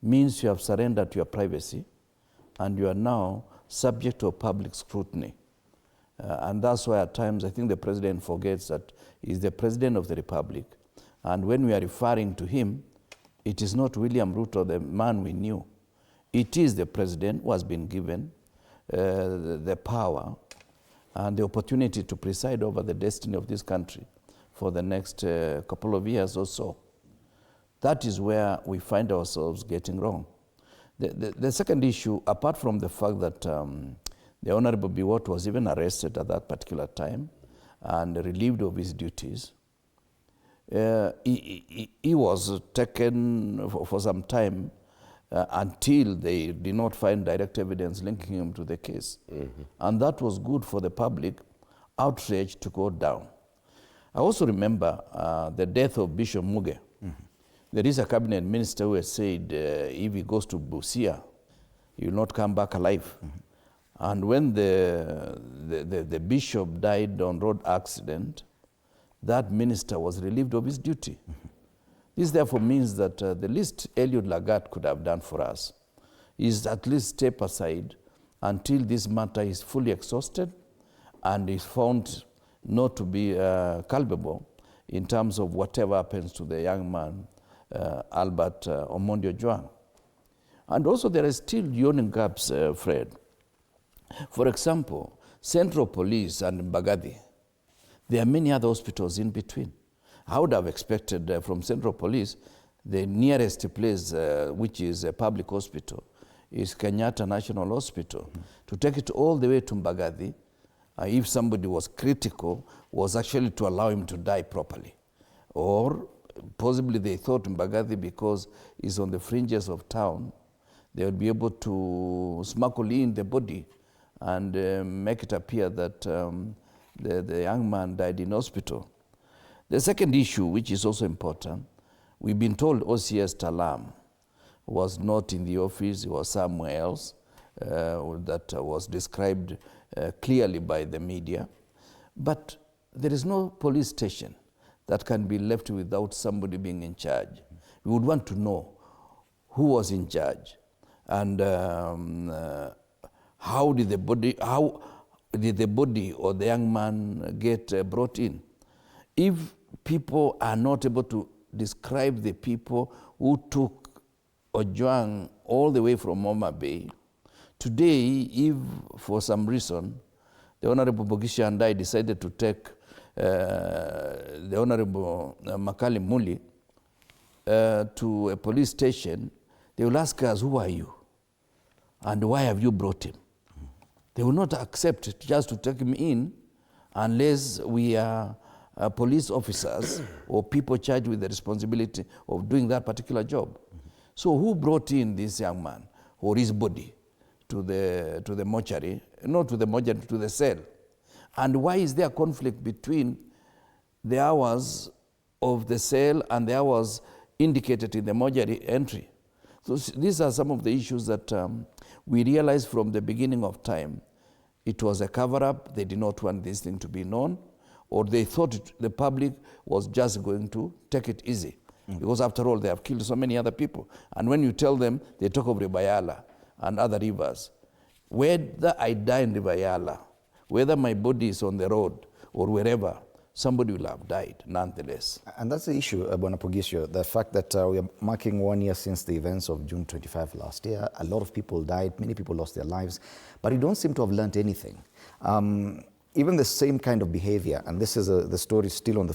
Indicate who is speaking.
Speaker 1: means you have surrendered to your privacy and you are now subject to public scrutiny. And that's why at times I think the president forgets that he's the president of the republic. And when we are referring to him, it is not William Ruto, the man we knew. It is the president who has been given the power and the opportunity to preside over the destiny of this country for the next couple of years or so. That is where we find ourselves getting wrong. The second issue, apart from the fact that the Honorable Biwott was even arrested at that particular time and relieved of his duties, he was taken for some time until they did not find direct evidence linking him to the case. And that was good for the public outrage to go down. I also remember the death of Bishop Muge. There is a cabinet minister who has said if he goes to Busia, he will not come back alive. And when the bishop died on road accident, that minister was relieved of his duty. This therefore means that the least Eliud Lagat could have done for us is at least step aside until this matter is fully exhausted and is found not to be culpable in terms of whatever happens to the young man, Albert Omondi Ojwang. And also there are still yawning gaps, Fred. For example, Central Police and Mbagathi, there are many other hospitals in between. I would have expected from Central Police, the nearest place, which is a public hospital, is Kenyatta National Hospital. To take it all the way to Mbagathi, if somebody was critical, was actually to allow him to die properly. Or possibly they thought Mbagathi, because it's on the fringes of town, they would be able to smuggle in the body and make it appear that the young man died in hospital. The second issue, which is also important, we've been told OCS Talam was not in the office, he was somewhere else, that was described clearly by the media. But there is no police station that can be left without somebody being in charge. We would want to know who was in charge and how did the body or the young man get brought in. If people are not able to describe the people who took Ojwang all the way from Homa Bay, today, if for some reason the Honorable Bogisha and I decided to take the Honorable Makali Muli to a police station, they will ask us, who are you? And why have you brought him? They will not accept just to take him in unless we are police officers or people charged with the responsibility of doing that particular job. So who brought in this young man or his body to the mortuary, not to the mortuary, to the cell? And why is there conflict between the hours of the cell and the hours indicated in the mortuary entry? So these are some of the issues that we realized from the beginning of time. It was a cover-up. They did not want this thing to be known, or they thought the public was just going to take it easy. Because after all, they have killed so many other people. And when you tell them, they talk of Ribayala and other rivers. Whether I die in Ribayala, whether my body is on the road or wherever, somebody will have died nonetheless.
Speaker 2: And that's the issue, Bwana Pogisho, the fact that we are marking 1 year since the events of June 25 last year. A lot of people died, many people lost their lives, but you don't seem to have learned anything. Even the same kind of behavior, and this is the story still on the